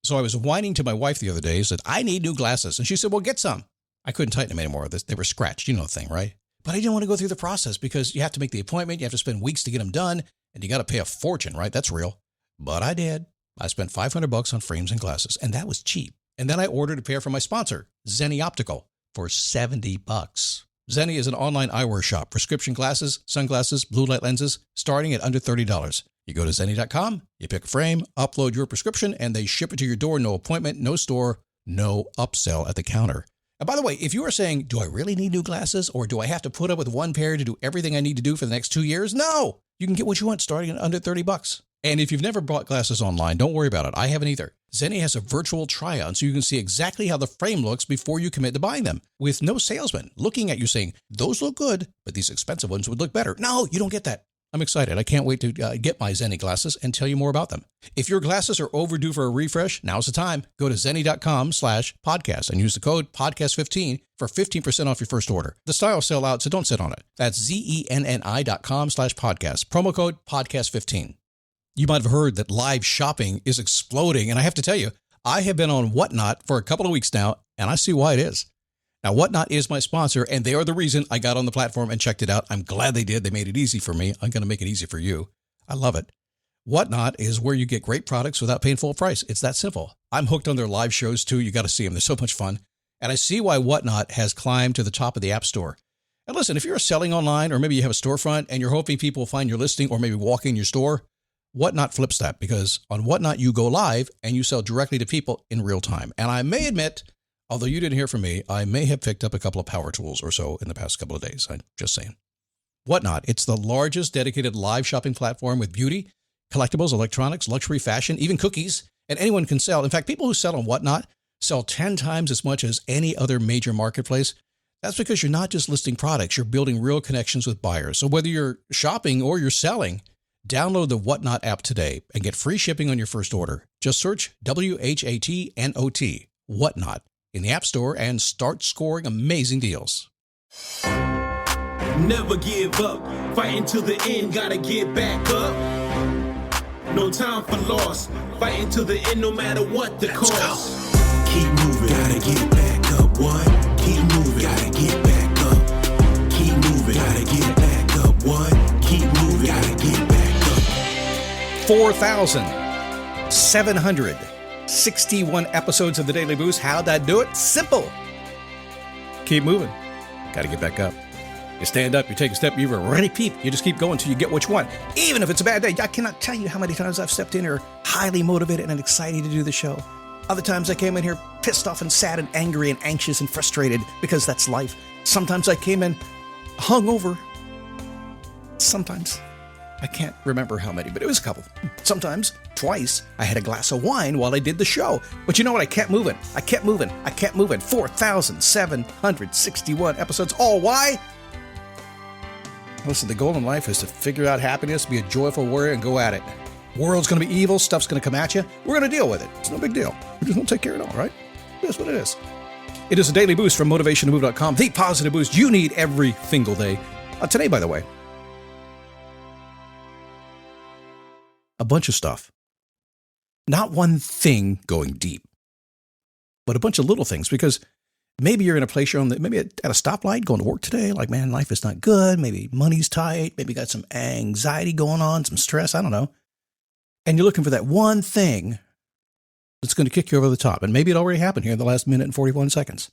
So I was whining to my wife the other day, said, I need new glasses. And she said, well, get some. I couldn't tighten them anymore. They were scratched. You know the thing, right? But I didn't want to go through the process because you have to make the appointment. You have to spend weeks to get them done. And you got to pay a fortune, right? That's real. But I did. I spent $500 on frames and glasses, and that was cheap. And then I ordered a pair from my sponsor, Zenni Optical, for $70. Zenni is an online eyewear shop. Prescription glasses, sunglasses, blue light lenses, starting at under $30. You go to Zenni.com, you pick a frame, upload your prescription, and they ship it to your door. No appointment, no store, no upsell at the counter. And by the way, if you are saying, do I really need new glasses, or do I have to put up with one pair to do everything I need to do for the next 2 years? No! You can get what you want starting at under $30. And if you've never bought glasses online, don't worry about it. I haven't either. Zenni has a virtual try-on so you can see exactly how the frame looks before you commit to buying them, with no salesman looking at you saying, those look good, but these expensive ones would look better. No, you don't get that. I'm excited. I can't wait to get my Zenni glasses and tell you more about them. If your glasses are overdue for a refresh, now's the time. Go to Zenni.com/podcast and use the code podcast15 for 15% off your first order. The styles sell out, so don't sit on it. That's Zenni.com/podcast. Promo code podcast15. You might have heard that live shopping is exploding, and I have to tell you, I have been on Whatnot for a couple of weeks now, and I see why it is. Now, Whatnot is my sponsor, and they are the reason I got on the platform and checked it out. I'm glad they did. They made it easy for me. I'm going to make it easy for you. I love it. Whatnot is where you get great products without paying full price. It's that simple. I'm hooked on their live shows, too. You got to see them. They're so much fun. And I see why Whatnot has climbed to the top of the App Store. And listen, if you're selling online, or maybe you have a storefront, and you're hoping people will find your listing or maybe walk in your store, Whatnot flips that, because on Whatnot, you go live and you sell directly to people in real time. And I may admit, although you didn't hear from me, I may have picked up a couple of power tools or so in the past couple of days. I'm just saying. Whatnot, it's the largest dedicated live shopping platform with beauty, collectibles, electronics, luxury, fashion, even cookies, and anyone can sell. In fact, people who sell on Whatnot sell 10 times as much as any other major marketplace. That's because you're not just listing products, you're building real connections with buyers. So whether you're shopping or you're selling, download the Whatnot app today and get free shipping on your first order. Just search WHATNOT, Whatnot, in the App Store and start scoring amazing deals. Never give up, fighting to the end, gotta get back up. No time for loss, fighting to the end no matter what the cost. Keep moving, gotta get back up. What? Keep moving, gotta get back up. Keep moving, gotta get back up. What? Keep moving, gotta get back up. 4,761 episodes of the Daily Boost. How'd I do it? Simple. Keep moving. Got to get back up. You stand up, you take a step, you're ready, peep. You just keep going until you get what you want. Even if it's a bad day. I cannot tell you how many times I've stepped in here highly motivated and excited to do the show. Other times I came in here pissed off and sad and angry and anxious and frustrated because that's life. Sometimes I came in hungover. Sometimes. I can't remember how many, but it was a couple. Sometimes, twice, I had a glass of wine while I did the show. But you know what? I kept moving. 4,761 episodes. All why? Listen, the goal in life is to figure out happiness, be a joyful warrior, and go at it. World's going to be evil. Stuff's going to come at you. We're going to deal with it. It's no big deal. We're just going to take care of it all, right? That's what it is. It is a daily boost from motivationtomove.com, the positive boost you need every single day. Today, by the way, a bunch of stuff. Not one thing going deep, but a bunch of little things, because maybe you're in a place, maybe at a stoplight going to work today, like, man, life is not good. Maybe money's tight. Maybe you got some anxiety going on, some stress. I don't know. And you're looking for that one thing that's going to kick you over the top. And maybe it already happened here in the last minute and 41 seconds.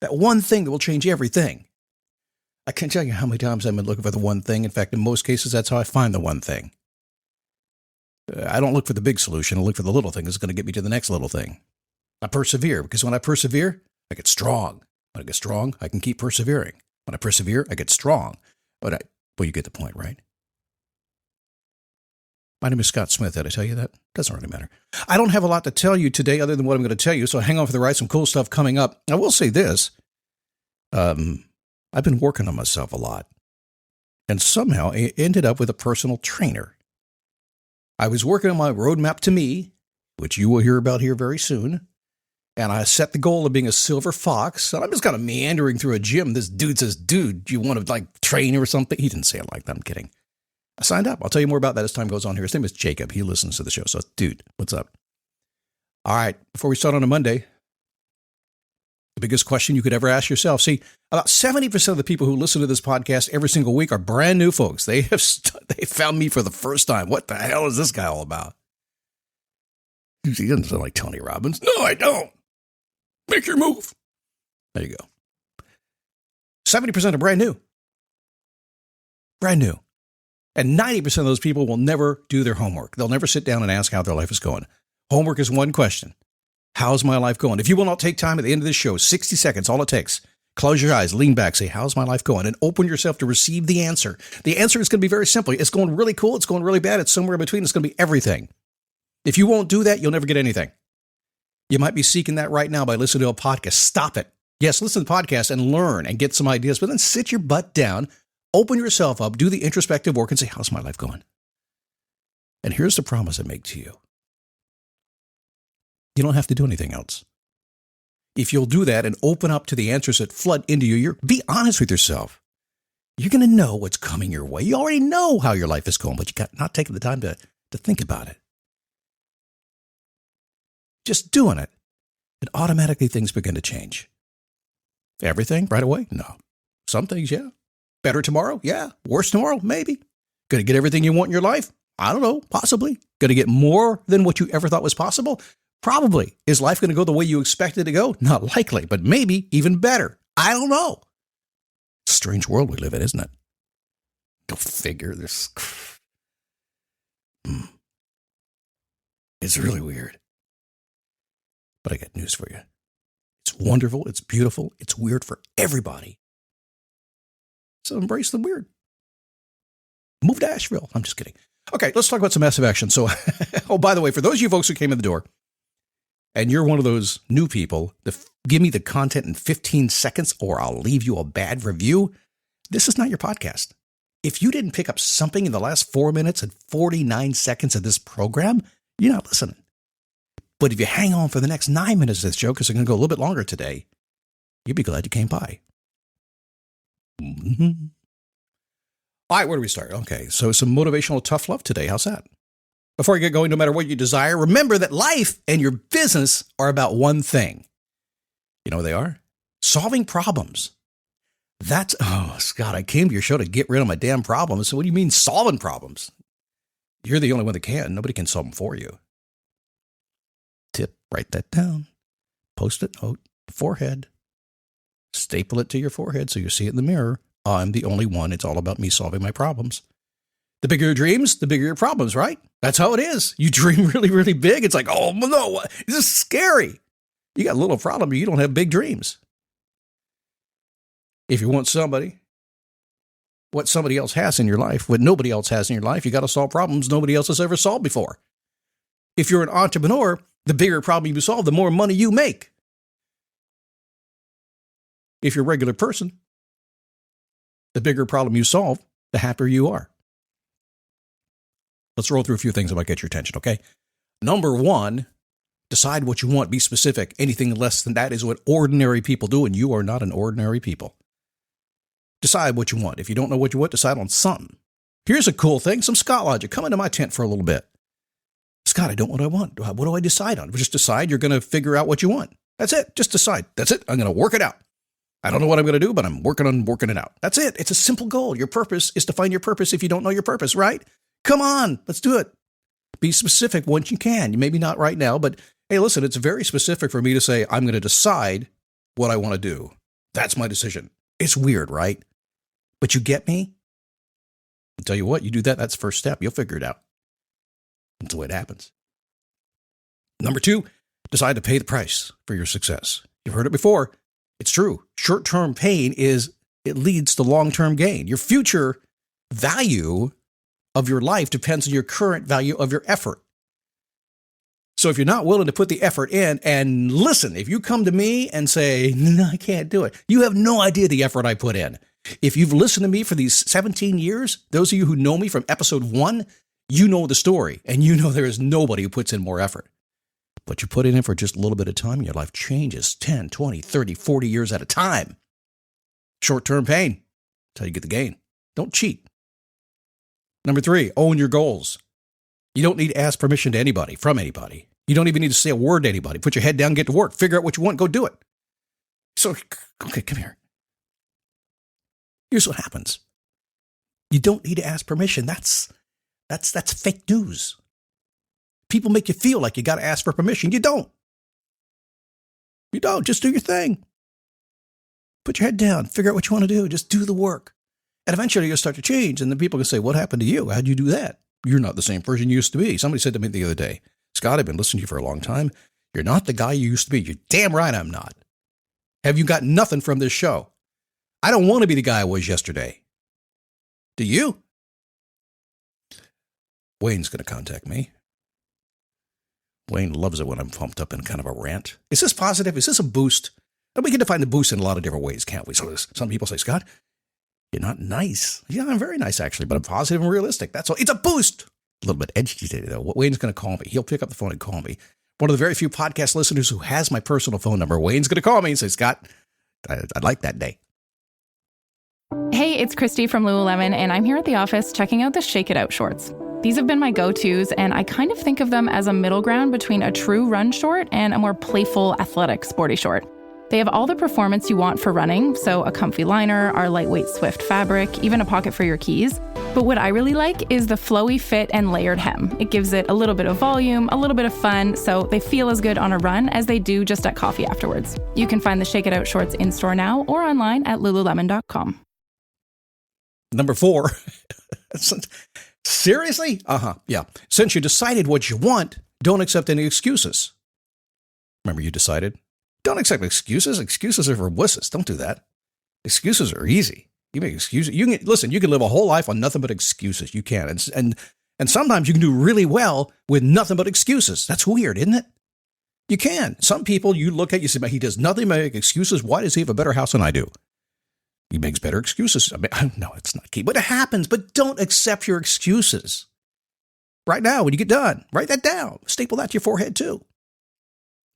That one thing that will change everything. I can't tell you how many times I've been looking for the one thing. In fact, in most cases, that's how I find the one thing. I don't look for the big solution. I look for the little thing that's going to get me to the next little thing. I persevere, because when I persevere, I get strong. When I get strong, I can keep persevering. When I persevere, I get strong. Well, you get the point, right? My name is Scott Smith. Did I tell you that? Doesn't really matter. I don't have a lot to tell you today other than what I'm going to tell you, so hang on for the ride. Some cool stuff coming up. I will say this. I've been working on myself a lot, and somehow I ended up with a personal trainer. I was working on my roadmap to me, which you will hear about here very soon, and I set the goal of being a silver fox, and I'm just kind of meandering through a gym. This dude says, dude, do you want to train or something? He didn't say it like that. I'm kidding. I signed up. I'll tell you more about that as time goes on here. His name is Jacob. He listens to the show. So, dude, what's up? All right, before we start on a Monday, the biggest question you could ever ask yourself. See, about 70% of the people who listen to this podcast every single week are brand new folks. They found me for the first time. What the hell is this guy all about? He doesn't sound like Tony Robbins. No, I don't. Make your move. There you go. 70% are brand new. Brand new. And 90% of those people will never do their homework. They'll never sit down and ask how their life is going. Homework is one question. How's my life going? If you will not take time at the end of this show, 60 seconds, all it takes. Close your eyes, lean back, say, how's my life going? And open yourself to receive the answer. The answer is going to be very simple. It's going really cool. It's going really bad. It's somewhere in between. It's going to be everything. If you won't do that, you'll never get anything. You might be seeking that right now by listening to a podcast. Stop it. Yes, listen to the podcast and learn and get some ideas, but then sit your butt down, open yourself up, do the introspective work and say, how's my life going? And here's the promise I make to you. You don't have to do anything else. If you'll do that and open up to the answers that flood into you, be honest with yourself. You're going to know what's coming your way. You already know how your life is going, but you got not taking the time to think about it. Just doing it, and automatically things begin to change. Everything right away? No. Some things, yeah. Better tomorrow? Yeah. Worse tomorrow? Maybe. Going to get everything you want in your life? I don't know. Possibly. Going to get more than what you ever thought was possible? Probably. Is life going to go the way you expected it to go? Not likely, but maybe even better. I don't know. Strange world we live in, isn't it? Go figure. This. It's really weird. But I got news for you. It's wonderful. It's beautiful. It's weird for everybody. So embrace the weird. Move to Asheville. I'm just kidding. Okay, let's talk about some massive action. So, oh, by the way, for those of you folks who came in the door, and you're one of those new people, give me the content in 15 seconds or I'll leave you a bad review. This is not your podcast. If you didn't pick up something in the last 4 minutes and 49 seconds of this program, you're not listening. But if you hang on for the next 9 minutes of this show, because I'm going to go a little bit longer today, you'll be glad you came by. Mm-hmm. All right, where do we start? Okay, so some motivational tough love today. How's that? Before you get going, no matter what you desire, remember that life and your business are about one thing. You know what they are? Solving problems. Scott, I came to your show to get rid of my damn problems. So what do you mean solving problems? You're the only one that can. Nobody can solve them for you. Tip, write that down. Post-it note, forehead. Staple it to your forehead so you see it in the mirror. I'm the only one. It's all about me solving my problems. The bigger your dreams, the bigger your problems, right? That's how it is. You dream really, really big. It's like, oh, no, this is scary. You got a little problem. You don't have big dreams. If you want what somebody else has in your life, what nobody else has in your life, you got to solve problems nobody else has ever solved before. If you're an entrepreneur, the bigger problem you solve, the more money you make. If you're a regular person, the bigger problem you solve, the happier you are. Let's roll through a few things that might get your attention, okay? Number one, decide what you want. Be specific. Anything less than that is what ordinary people do, and you are not an ordinary people. Decide what you want. If you don't know what you want, decide on something. Here's a cool thing. Some Scott logic. Come into my tent for a little bit. Scott, I don't know what I want. What do I decide on? Just decide you're going to figure out what you want. That's it. Just decide. That's it. I'm going to work it out. I don't know what I'm going to do, but I'm working it out. That's it. It's a simple goal. Your purpose is to find your purpose if you don't know your purpose, right? Come on, let's do it. Be specific once you can. Maybe not right now, but hey, listen, it's very specific for me to say, I'm going to decide what I want to do. That's my decision. It's weird, right? But you get me? I'll tell you what, you do that, that's the first step. You'll figure it out. That's the way it happens. Number two, decide to pay the price for your success. You've heard it before. It's true. Short-term pain leads to long-term gain. Your future value of your life depends on your current value of your effort. So if you're not willing to put the effort in, and listen, if you come to me and say, no, I can't do it, you have no idea the effort I put in. If you've listened to me for these 17 years, those of you who know me from episode 1, you know the story, and you know there is nobody who puts in more effort. But you put it in for just a little bit of time, and your life changes 10, 20, 30, 40 years at a time. Short-term pain. That's how you get the gain. Don't cheat. Number 3, own your goals. You don't need to ask permission to anybody, from anybody. You don't even need to say a word to anybody. Put your head down, get to work, figure out what you want, go do it. So, okay, come here. Here's what happens. You don't need to ask permission. That's fake news. People make you feel like you got to ask for permission. You don't. You don't. Just do your thing. Put your head down. Figure out what you want to do. Just do the work. And eventually you'll start to change. And then people can say, what happened to you? How'd you do that? You're not the same person you used to be. Somebody said to me the other day, Scott, I've been listening to you for a long time. You're not the guy you used to be. You're damn right I'm not. Have you got nothing from this show? I don't want to be the guy I was yesterday. Do you? Wayne's going to contact me. Wayne loves it when I'm pumped up in kind of a rant. Is this positive? Is this a boost? And we can define the boost in a lot of different ways, can't we? So some people say, Scott, you're not nice. Yeah, I'm very nice, actually, but I'm positive and realistic. That's all. It's a boost. A little bit edgy today, though. Wayne's going to call me. He'll pick up the phone and call me. One of the very few podcast listeners who has my personal phone number. Wayne's going to call me and say, Scott, I'd like that day. Hey, it's Christy from Lululemon, and I'm here at the office checking out the Shake It Out shorts. These have been my go-tos, and I kind of think of them as a middle ground between a true run short and a more playful, athletic, sporty short. They have all the performance you want for running, so a comfy liner, our lightweight Swift fabric, even a pocket for your keys. But what I really like is the flowy fit and layered hem. It gives it a little bit of volume, a little bit of fun, so they feel as good on a run as they do just at coffee afterwards. You can find the Shake It Out shorts in-store now or online at lululemon.com. Number 4. Seriously? Yeah. Since you decided what you want, don't accept any excuses. Remember you decided? Don't accept excuses. Excuses are for wusses. Don't do that. Excuses are easy. You make excuses. You can live a whole life on nothing but excuses. You can. And sometimes you can do really well with nothing but excuses. That's weird, isn't it? You can. Some people you look at, you say, he does nothing but make excuses. Why does he have a better house than I do? He makes better excuses. No, it's not key. But it happens. But don't accept your excuses. Right now, when you get done, write that down. Staple that to your forehead, too.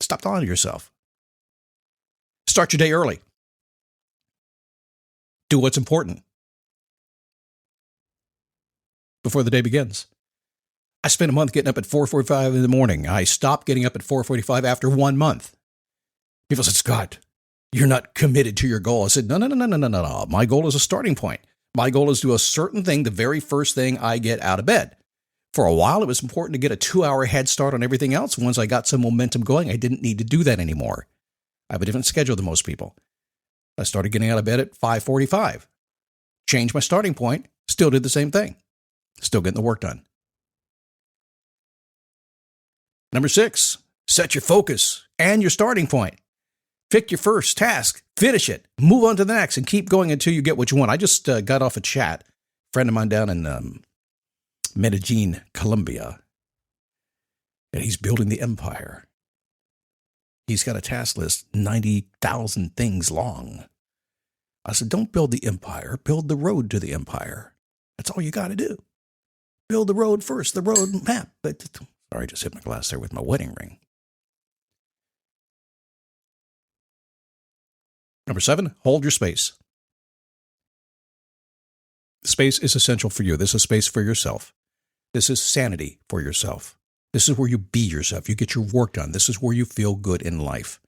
Stop talking to yourself. Start your day early. Do what's important before the day begins. I spent a month getting up at 4:45 in the morning. I stopped getting up at 4:45 after 1 month. People said, Scott, you're not committed to your goal. I said, no. My goal is a starting point. My goal is to do a certain thing the very first thing I get out of bed. For a while, it was important to get a 2-hour head start on everything else. Once I got some momentum going, I didn't need to do that anymore. I have a different schedule than most people. I started getting out of bed at 5:45. Changed my starting point. Still did the same thing. Still getting the work done. Number 6, set your focus and your starting point. Pick your first task, finish it, move on to the next, and keep going until you get what you want. I just got off a chat. A friend of mine down in Medellin, Colombia, and he's building the empire. He's got a task list, 90,000 things long. I said, don't build the empire, build the road to the empire. That's all you got to do. Build the road first, the road map. Sorry, I just hit my glass there with my wedding ring. Number 7, hold your space. Space is essential for you. This is space for yourself. This is sanity for yourself. This is where you be yourself. You get your work done. This is where you feel good in life.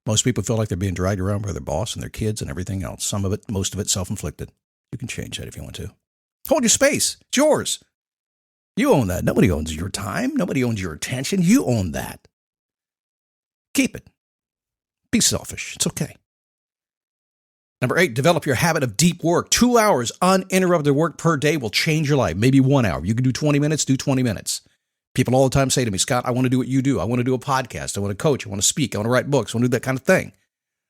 Most people feel like they're being dragged around by their boss and their kids and everything else. Some of it, most of it, self-inflicted. You can change that if you want to. Hold your space. It's yours. You own that. Nobody owns your time. Nobody owns your attention. You own that. Keep it. Be selfish. It's okay. Number 8, develop your habit of deep work. 2 hours uninterrupted work per day will change your life. Maybe 1 hour. You can do 20 minutes, do 20 minutes. People all the time say to me, Scott, I want to do what you do. I want to do a podcast. I want to coach. I want to speak. I want to write books. I want to do that kind of thing.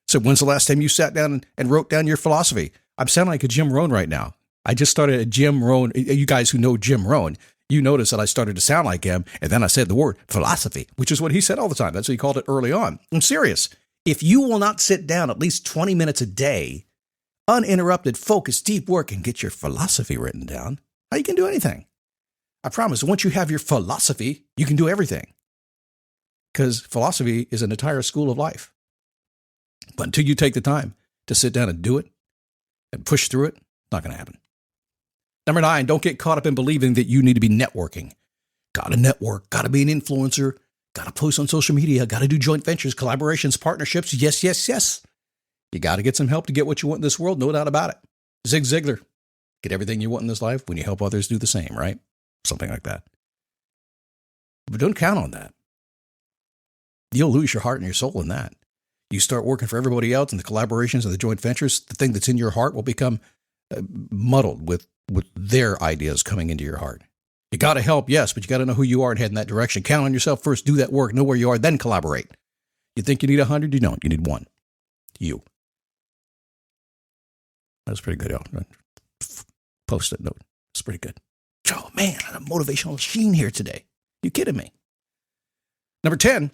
So when's the last time you sat down and wrote down your philosophy? I'm sounding like a Jim Rohn right now. I just started a Jim Rohn. You guys who know Jim Rohn, you notice that I started to sound like him. And then I said the word philosophy, which is what he said all the time. That's what he called it early on. I'm serious. If you will not sit down at least 20 minutes a day, uninterrupted, focused, deep work, and get your philosophy written down, how you can do anything? I promise, once you have your philosophy, you can do everything. Because philosophy is an entire school of life. But until you take the time to sit down and do it and push through it, it's not going to happen. Number 9, don't get caught up in believing that you need to be networking. Got to network, got to be an influencer, got to post on social media, got to do joint ventures, collaborations, partnerships. Yes, yes, yes. You got to get some help to get what you want in this world, no doubt about it. Zig Ziglar, get everything you want in this life when you help others do the same, right? Something like that. But don't count on that. You'll lose your heart and your soul in that. You start working for everybody else and the collaborations and the joint ventures, the thing that's in your heart will become muddled with their ideas coming into your heart. You got to help, yes, but you got to know who you are and head in that direction. Count on yourself first, do that work, know where you are, then collaborate. You think you need 100? You don't. You need one. You. That's pretty good, y'all. Post-it note. It's pretty good. Oh, man, I'm a motivational machine here today. You kidding me? Number 10,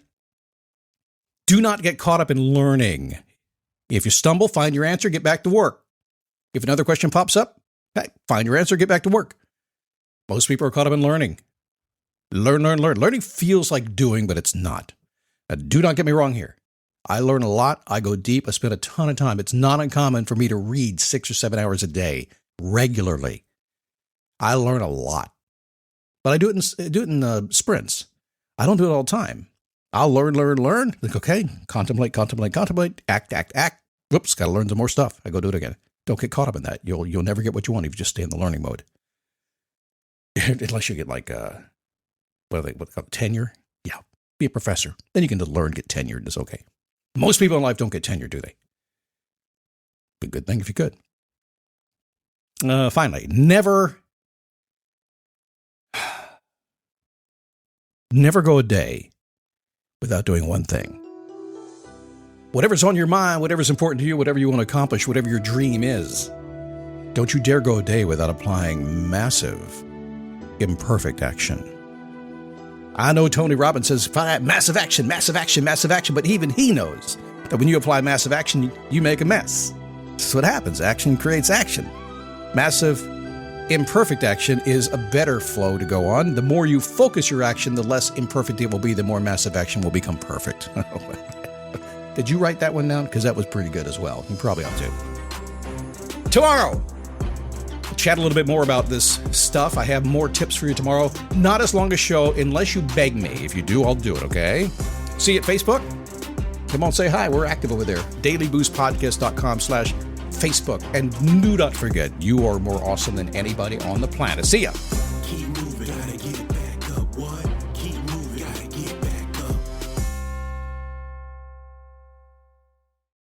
do not get caught up in learning. If you stumble, find your answer, get back to work. If another question pops up, hey, find your answer, get back to work. Most people are caught up in learning. Learn. Learning feels like doing, but it's not. Now, do not get me wrong here. I learn a lot. I go deep. I spend a ton of time. It's not uncommon for me to read 6 or 7 hours a day regularly. I learn a lot. But I do it in sprints. I don't do it all the time. I'll learn. Like, okay, contemplate, act. Whoops, got to learn some more stuff. I go do it again. Don't get caught up in that. You'll never get what you want if you just stay in the learning mode. Unless you get like what they call tenure. Yeah, be a professor. Then you can just learn, get tenured. It's okay. Most people in life don't get tenure, do they? Be a good thing if you could. Finally, never go a day without doing one thing. Whatever's on your mind, whatever's important to you, whatever you want to accomplish, whatever your dream is, don't you dare go a day without applying massive, imperfect action. I know Tony Robbins says massive action, but even he knows that when you apply massive action, you make a mess. That's what happens. Action creates action. Massive, imperfect action is a better flow to go on. The more you focus your action, the less imperfect it will be, the more massive action will become perfect. Did you write that one down? Because that was pretty good as well. You probably ought to. Tomorrow, chat a little bit more about this stuff. I have more tips for you tomorrow. Not as long a show unless you beg me. If you do, I'll do it, okay? See you at Facebook. Come on, say hi. We're active over there. dailyboostpodcast.com/Facebook. And do not forget, you are more awesome than anybody on the planet. See ya.